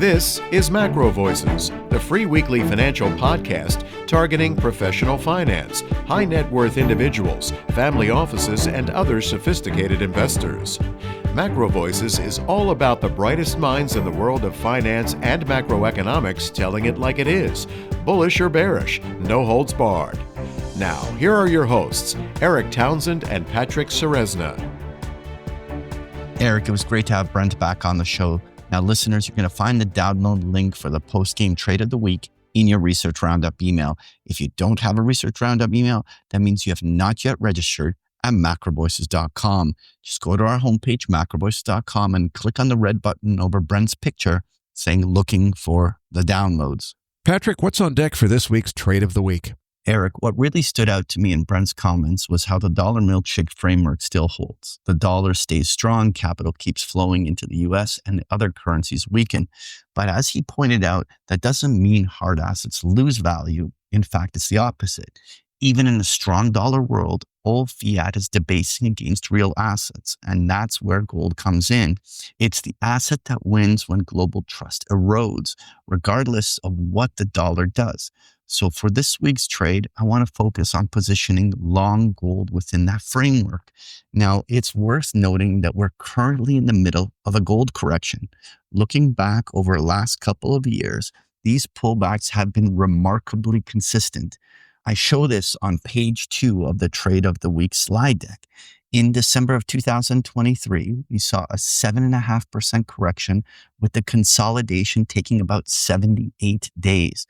This is MacroVoices, the free weekly financial podcast targeting professional finance, high net worth individuals, family offices, and other sophisticated investors. MacroVoices is all about the brightest minds in the world of finance and macroeconomics telling it like it is, bullish or bearish, no holds barred. Now, here are your hosts, Eric Townsend and Patrick Ceresna. Eric, it was great to have Brent back on the show. Now, listeners, you're going to find the download link for the post-game trade of the week in your Research Roundup email. If you don't have a Research Roundup email, that means you have not yet registered at MacroVoices.com. Just go to our homepage, MacroVoices.com, and click on the red button over Brent's picture saying looking for the downloads. Patrick, what's on deck for this week's trade of the week? Eric, what really stood out to me in Brent's comments was how the dollar milkshake framework still holds. The dollar stays strong, capital keeps flowing into the US, and other currencies weaken. But as he pointed out, that doesn't mean hard assets lose value. In fact, it's the opposite. Even in a strong dollar world, all fiat is debasing against real assets, and that's where gold comes in. It's the asset that wins when global trust erodes, regardless of what the dollar does. So for this week's trade, I want to focus on positioning long gold within that framework. Now, it's worth noting that we're currently in the middle of a gold correction. Looking back over the last couple of years, these pullbacks have been remarkably consistent. I show this on page 2 of the Trade of the Week slide deck. In December of 2023, we saw a 7.5% correction with the consolidation taking about 78 days.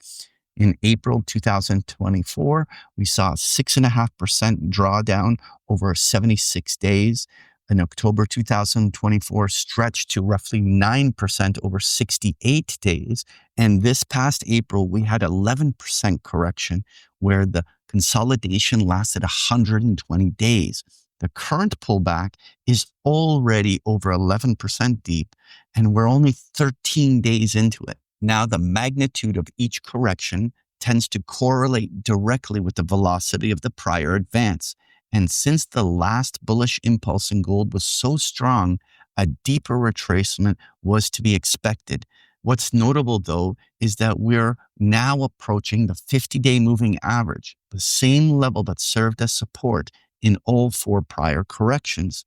In April 2024, we saw a 6.5% drawdown over 76 days. In October 2024, stretched to roughly 9% over 68 days. And this past April, we had 11% correction where the consolidation lasted 120 days. The current pullback is already over 11% deep, and we're only 13 days into it. Now, the magnitude of each correction tends to correlate directly with the velocity of the prior advance. And since the last bullish impulse in gold was so strong, a deeper retracement was to be expected. What's notable, though, is that we're now approaching the 50-day moving average, the same level that served as support in all 4 prior corrections.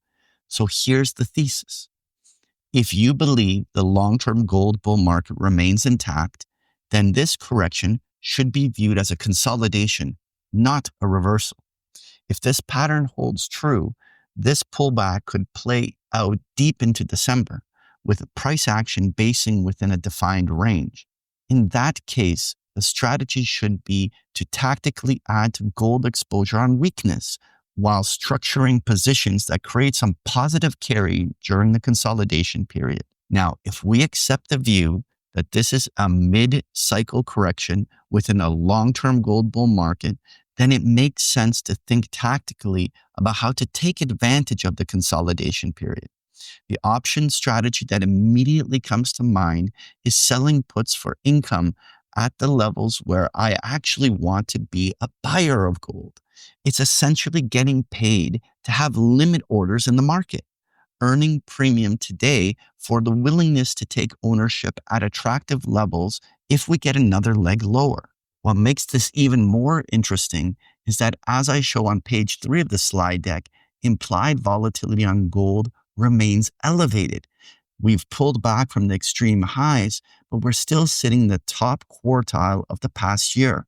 So here's the thesis. If you believe the long-term gold bull market remains intact, then this correction should be viewed as a consolidation, not a reversal. If this pattern holds true, this pullback could play out deep into December, with price action basing within a defined range. In that case, the strategy should be to tactically add to gold exposure on weakness, while structuring positions that create some positive carry during the consolidation period. Now, if we accept the view that this is a mid-cycle correction within a long-term gold bull market, then it makes sense to think tactically about how to take advantage of the consolidation period. The option strategy that immediately comes to mind is selling puts for income at the levels where I actually want to be a buyer of gold. It's essentially getting paid to have limit orders in the market, earning premium today for the willingness to take ownership at attractive levels if we get another leg lower. What makes this even more interesting is that, as I show on page 3 of the slide deck, implied volatility on gold remains elevated. We've pulled back from the extreme highs, but we're still sitting in the top quartile of the past year.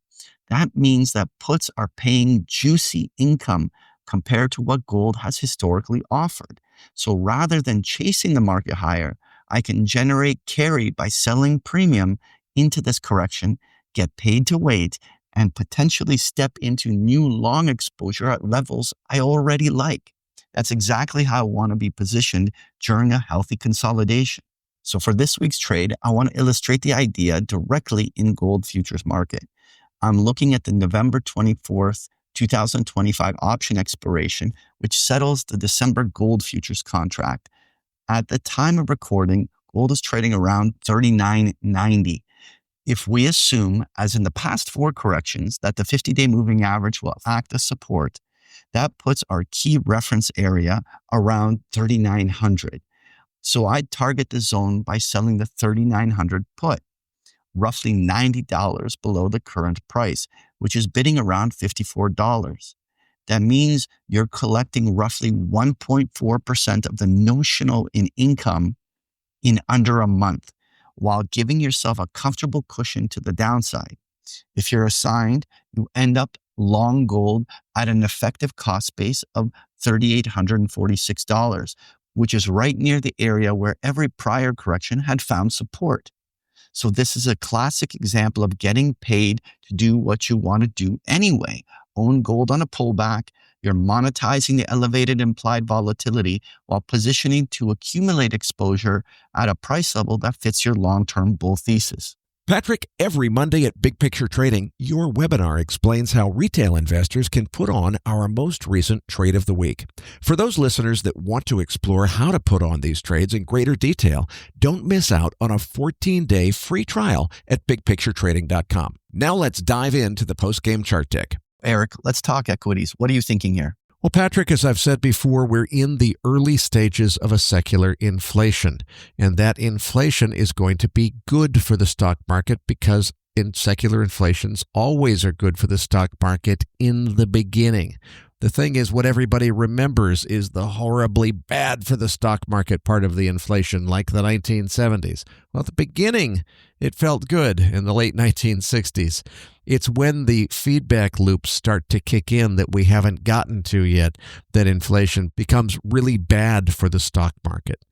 That means that puts are paying juicy income compared to what gold has historically offered. So rather than chasing the market higher, I can generate carry by selling premium into this correction, get paid to wait, and potentially step into new long exposure at levels I already like. That's exactly how I want to be positioned during a healthy consolidation. So for this week's trade, I want to illustrate the idea directly in gold futures market. I'm looking at the November 24th, 2025 option expiration, which settles the December gold futures contract. At the time of recording, gold is trading around $39.90. If we assume, as in the past 4 corrections, that the 50-day moving average will act as support, that puts our key reference area around 3,900. So I'd target the zone by selling the 3,900 put, roughly $90 below the current price, which is bidding around $54. That means you're collecting roughly 1.4% of the notional in income in under a month, while giving yourself a comfortable cushion to the downside. If you're assigned, you end up long gold at an effective cost base of $3,846, which is right near the area where every prior correction had found support. So this is a classic example of getting paid to do what you want to do anyway. Own gold on a pullback. You're monetizing the elevated implied volatility while positioning to accumulate exposure at a price level that fits your long-term bull thesis. Patrick, every Monday at Big Picture Trading, your webinar explains how retail investors can put on our most recent trade of the week. For those listeners that want to explore how to put on these trades in greater detail, don't miss out on a 14-day free trial at bigpicturetrading.com. Now let's dive into the post-game chart deck. Eric, let's talk equities. What are you thinking here? Well, Patrick, as I've said before, we're in the early stages of a secular inflation, and that inflation is going to be good for the stock market because secular inflations always are good for the stock market in the beginning. The thing is, what everybody remembers is the horribly bad for the stock market part of the inflation, like the 1970s. Well, at the beginning, it felt good in the late 1960s. It's when the feedback loops start to kick in that we haven't gotten to yet that inflation becomes really bad for the stock market.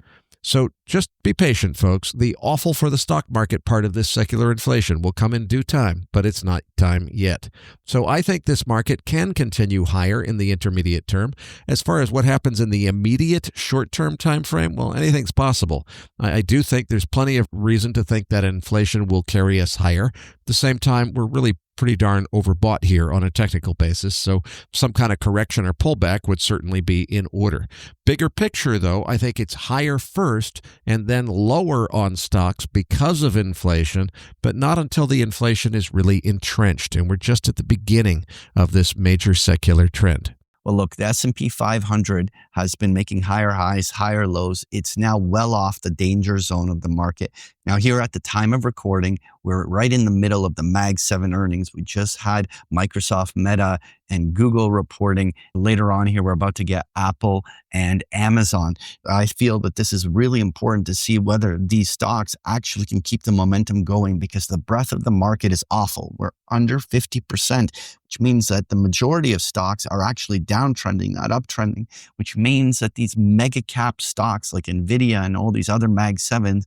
So just be patient, folks. The awful for the stock market part of this secular inflation will come in due time, but it's not time yet. So I think this market can continue higher in the intermediate term. As far as what happens in the immediate short-term time frame, well, anything's possible. I do think there's plenty of reason to think that inflation will carry us higher. At the same time, we're really pretty darn overbought here on a technical basis, so some kind of correction or pullback would certainly be in order. Bigger picture, though, I think it's higher first and then lower on stocks because of inflation, but not until the inflation is really entrenched, and we're just at the beginning of this major secular trend. Well, look, the S&P 500 has been making higher highs, higher lows. It's now well off the danger zone of the market. Now, here at the time of recording, we're right in the middle of the Mag 7 earnings. We just had Microsoft, Meta, and Google reporting. Later on here, we're about to get Apple and Amazon. I feel that this is really important to see whether these stocks actually can keep the momentum going because the breadth of the market is awful. We're under 50%, which means that the majority of stocks are actually downtrending, not uptrending, which means that these mega cap stocks like NVIDIA and all these other Mag 7s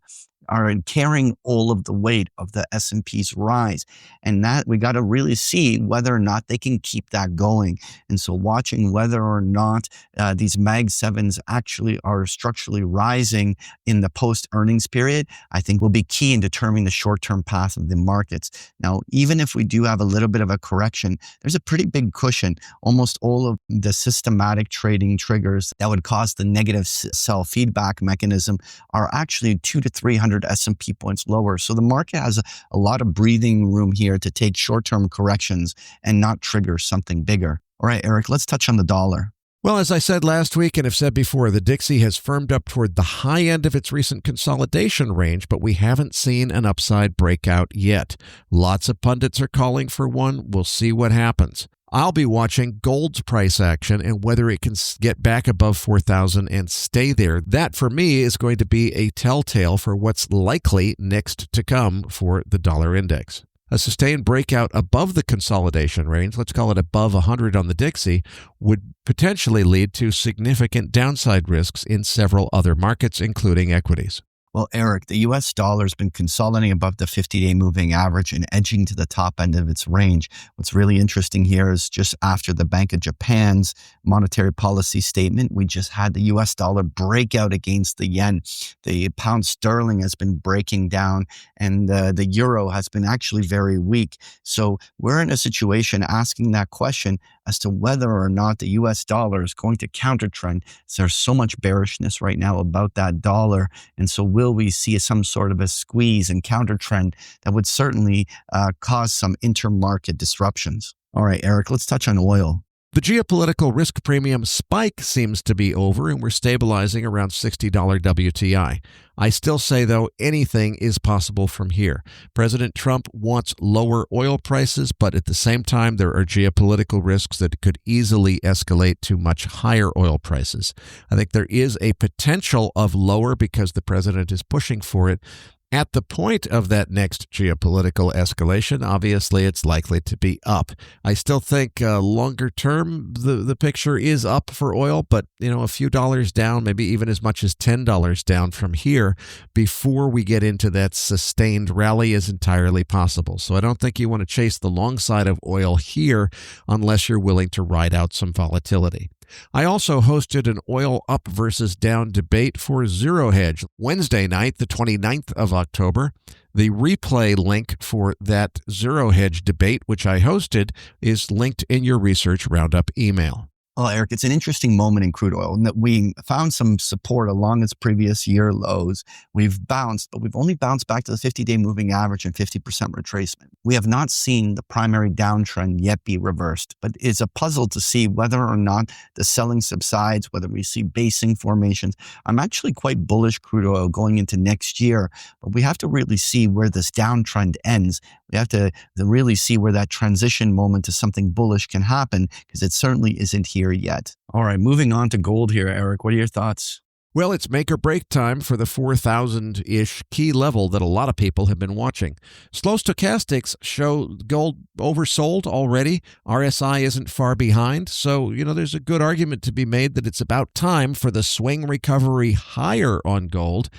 are carrying all of the weight of the S&P's rise. And that we got to really see whether or not they can keep that going. And so watching whether or not these Mag 7s actually are structurally rising in the post-earnings period, I think will be key in determining the short-term path of the markets. Now, even if we do have a little bit of a correction, there's a pretty big cushion. Almost all of the systematic trading triggers that would cause the negative sell feedback mechanism are actually 200 to 300 S&P points lower. So the market has a lot of breathing room here to take short-term corrections and not trigger something bigger. All right, Eric, let's touch on the dollar. Well, as I said last week and have said before, the Dixie has firmed up toward the high end of its recent consolidation range, but we haven't seen an upside breakout yet. Lots of pundits are calling for one. We'll see what happens. I'll be watching gold's price action and whether it can get back above 4,000 and stay there. That, for me, is going to be a telltale for what's likely next to come for the dollar index. A sustained breakout above the consolidation range, let's call it above 100 on the Dixie, would potentially lead to significant downside risks in several other markets, including equities. Well, Eric, the U.S. dollar has been consolidating above the 50-day moving average and edging to the top end of its range. What's really interesting here is just after the Bank of Japan's monetary policy statement, we just had the U.S. dollar break out against the yen. The pound sterling has been breaking down, and the euro has been actually very weak. So we're in a situation asking that question as to whether or not the U.S. dollar is going to countertrend. So there's so much bearishness right now about that dollar, and so will we see some sort of a squeeze and counter trend that would certainly cause some intermarket disruptions? All right, Eric, let's touch on oil. The geopolitical risk premium spike seems to be over, and we're stabilizing around $60 WTI. I still say, though, anything is possible from here. President Trump wants lower oil prices, but at the same time, there are geopolitical risks that could easily escalate to much higher oil prices. I think there is a potential of lower because the president is pushing for it. At the point of that next geopolitical escalation, obviously it's likely to be up. I still think longer term, the picture is up for oil, but a few dollars down, maybe even as much as $10 down from here before we get into that sustained rally is entirely possible. So I don't think you want to chase the long side of oil here unless you're willing to ride out some volatility. I also hosted an oil up versus down debate for Zero Hedge Wednesday night, the 29th of October. The replay link for that Zero Hedge debate, which I hosted, is linked in your Research Roundup email. Well, Eric, it's an interesting moment in crude oil in that we found some support along its previous year lows. We've bounced, but we've only bounced back to the 50-day moving average and 50% retracement. We have not seen the primary downtrend yet be reversed, but it's a puzzle to see whether or not the selling subsides, whether we see basing formations. I'm actually quite bullish crude oil going into next year, but we have to really see where this downtrend ends. We have to really see where that transition moment to something bullish can happen, because it certainly isn't here yet. All right, moving on to gold here, Eric. What are your thoughts? Well, it's make or break time for the 4,000-ish key level that a lot of people have been watching. Slow stochastics show gold oversold already. RSI isn't far behind. So, there's a good argument to be made that it's about time for the swing recovery higher on gold,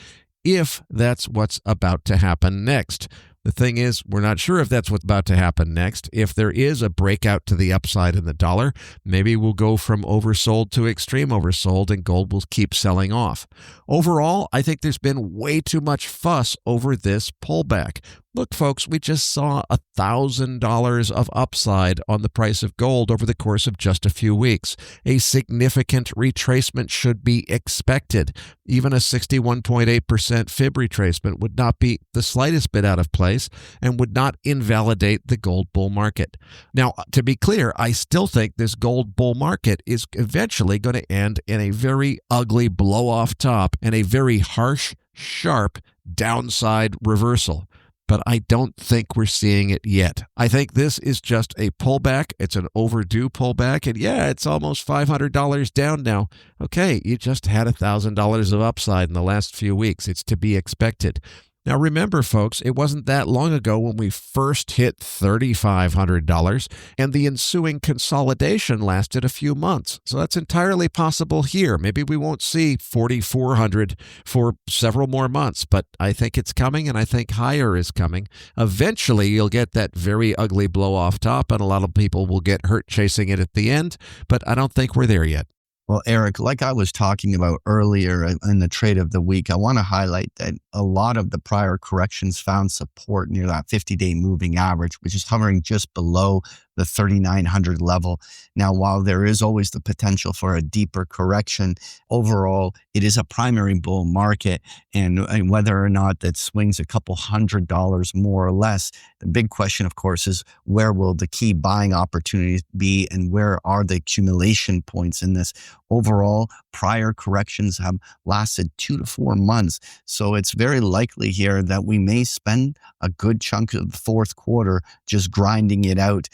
if that's what's about to happen next. The thing is, we're not sure if that's what's about to happen next. If there is a breakout to the upside in the dollar, maybe we'll go from oversold to extreme oversold and gold will keep selling off. Overall, I think there's been way too much fuss over this pullback. Look, folks, we just saw $1,000 of upside on the price of gold over the course of just a few weeks. A significant retracement should be expected. Even a 61.8% fib retracement would not be the slightest bit out of place and would not invalidate the gold bull market. Now, to be clear, I still think this gold bull market is eventually going to end in a very ugly blow-off top and a very harsh, sharp downside reversal. But I don't think we're seeing it yet. I think this is just a pullback. It's an overdue pullback. And yeah, it's almost $500 down now. Okay, you just had $1,000 of upside in the last few weeks. It's to be expected. Now, remember, folks, it wasn't that long ago when we first hit $3,500, and the ensuing consolidation lasted a few months. So that's entirely possible here. Maybe we won't see $4,400 for several more months, but I think it's coming, and I think higher is coming. Eventually, you'll get that very ugly blow-off top, and a lot of people will get hurt chasing it at the end, but I don't think we're there yet. Well, Eric, like I was talking about earlier in the trade of the week, I want to highlight that a lot of the prior corrections found support near that 50-day moving average, which is hovering just below the 3,900 level. Now, while there is always the potential for a deeper correction, overall, it is a primary bull market. And whether or not that swings a couple $100 more or less, the big question, of course, is where will the key buying opportunities be and where are the accumulation points in this? Overall, prior corrections have lasted 2 to 4 months. So it's very likely here that we may spend a good chunk of the fourth quarter just grinding it out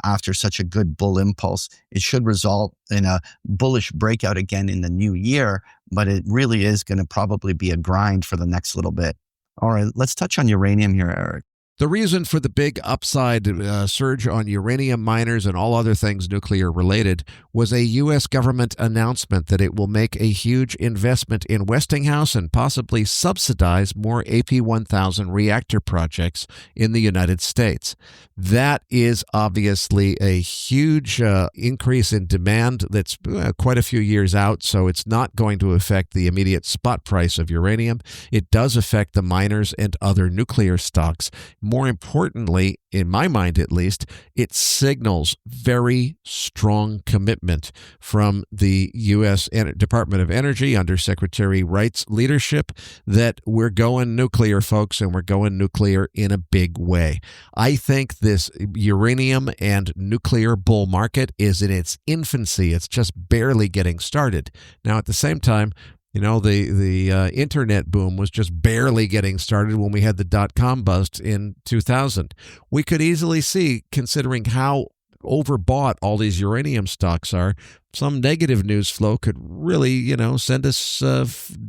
after such a good bull impulse. It should result in a bullish breakout again in the new year, but it really is going to probably be a grind for the next little bit. All right, let's touch on uranium here, Eric. The reason for the big upside surge on uranium miners and all other things nuclear related was a U.S. government announcement that it will make a huge investment in Westinghouse and possibly subsidize more AP1000 reactor projects in the United States. That is obviously a huge increase in demand that's quite a few years out, so it's not going to affect the immediate spot price of uranium. It does affect the miners and other nuclear stocks. more importantly, in my mind at least, it signals very strong commitment from the U.S. Department of Energy under Secretary Wright's leadership that we're going nuclear, folks, and we're going nuclear in a big way. I think this uranium and nuclear bull market is in its infancy. It's just barely getting started. Now, at the same time, the internet boom was just barely getting started when we had the dot-com bust in 2000. We could easily see, considering how overbought all these uranium stocks are, some negative news flow could really, send us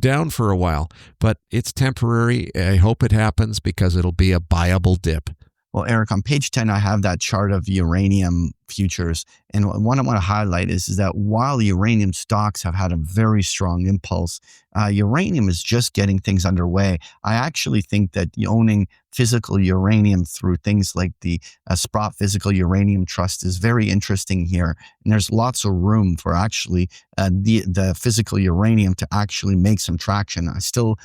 down for a while. But it's temporary. I hope it happens because it'll be a buyable dip. Well, Eric, on page 10, I have that chart of uranium futures. And what I want to highlight is that while uranium stocks have had a very strong impulse, uranium is just getting things underway. I actually think that owning physical uranium through things like the Sprott Physical Uranium Trust is very interesting here. And there's lots of room for actually the physical uranium to actually make some traction. I still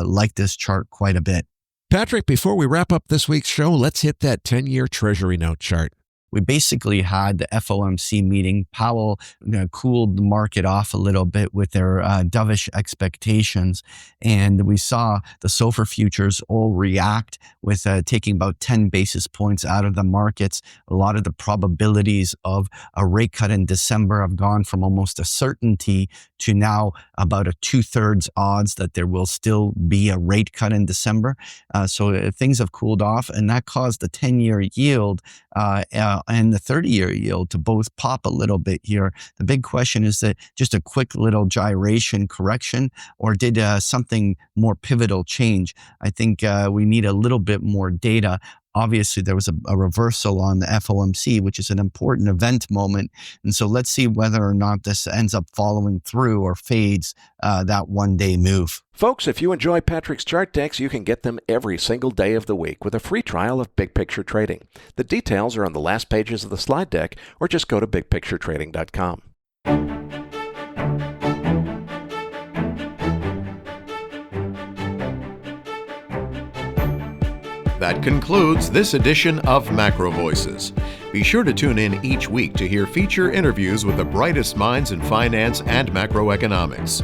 like this chart quite a bit. Patrick, before we wrap up this week's show, let's hit that 10-year Treasury note chart. We basically had the FOMC meeting. Powell cooled the market off a little bit with their dovish expectations. And we saw the SOFR futures all react with taking about 10 basis points out of the markets. A lot of the probabilities of a rate cut in December have gone from almost a certainty to now about a 2/3 odds that there will still be a rate cut in December. So things have cooled off, and that caused the 10-year yield and the 30-year yield to both pop a little bit here. The big question is that just a quick little gyration correction, or did something more pivotal change? I think we need a little bit more data. Obviously, there was a reversal on the FOMC, which is an important event moment. And so let's see whether or not this ends up following through or fades that one-day move. Folks, if you enjoy Patrick's chart decks, you can get them every single day of the week with a free trial of Big Picture Trading. The details are on the last pages of the slide deck, or just go to bigpicturetrading.com. That concludes this edition of MacroVoices. Be sure to tune in each week to hear feature interviews with the brightest minds in finance and macroeconomics.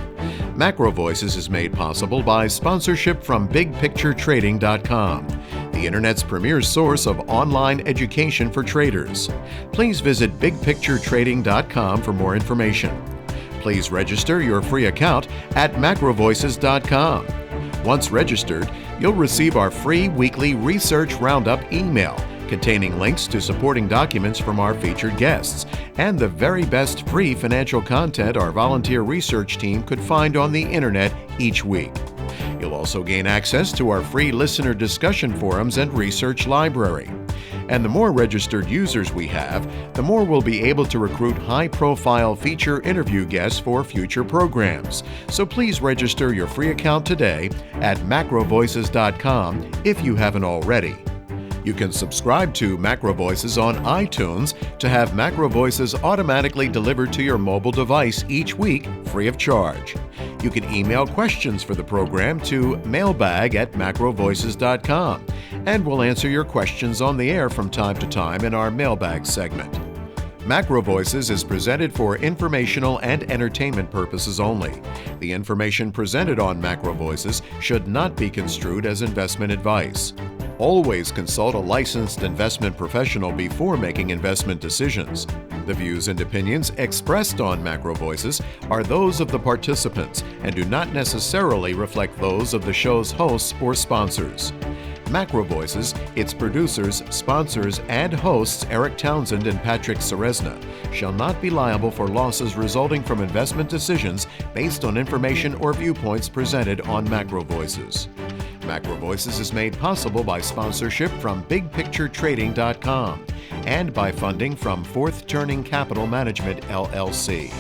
MacroVoices is made possible by sponsorship from BigPictureTrading.com, the Internet's premier source of online education for traders. Please visit BigPictureTrading.com for more information. Please register your free account at MacroVoices.com. Once registered, you'll receive our free weekly Research Roundup email containing links to supporting documents from our featured guests and the very best free financial content our volunteer research team could find on the internet each week. You'll also gain access to our free listener discussion forums and research library. And the more registered users we have, the more we'll be able to recruit high-profile feature interview guests for future programs. So please register your free account today at macrovoices.com if you haven't already. You can subscribe to MacroVoices on iTunes to have MacroVoices automatically delivered to your mobile device each week free of charge. You can email questions for the program to mailbag@macrovoices.com, and we'll answer your questions on the air from time to time in our mailbag segment. MacroVoices is presented for informational and entertainment purposes only. The information presented on MacroVoices should not be construed as investment advice. Always consult a licensed investment professional before making investment decisions. The views and opinions expressed on MacroVoices are those of the participants and do not necessarily reflect those of the show's hosts or sponsors. MacroVoices, its producers, sponsors, and hosts Eric Townsend and Patrick Ceresna shall not be liable for losses resulting from investment decisions based on information or viewpoints presented on MacroVoices. MacroVoices is made possible by sponsorship from BigPictureTrading.com and by funding from Fourth Turning Capital Management, LLC.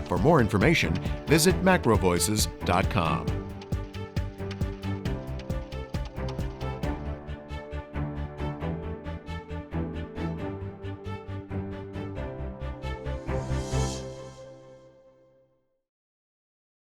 For more information, visit MacroVoices.com.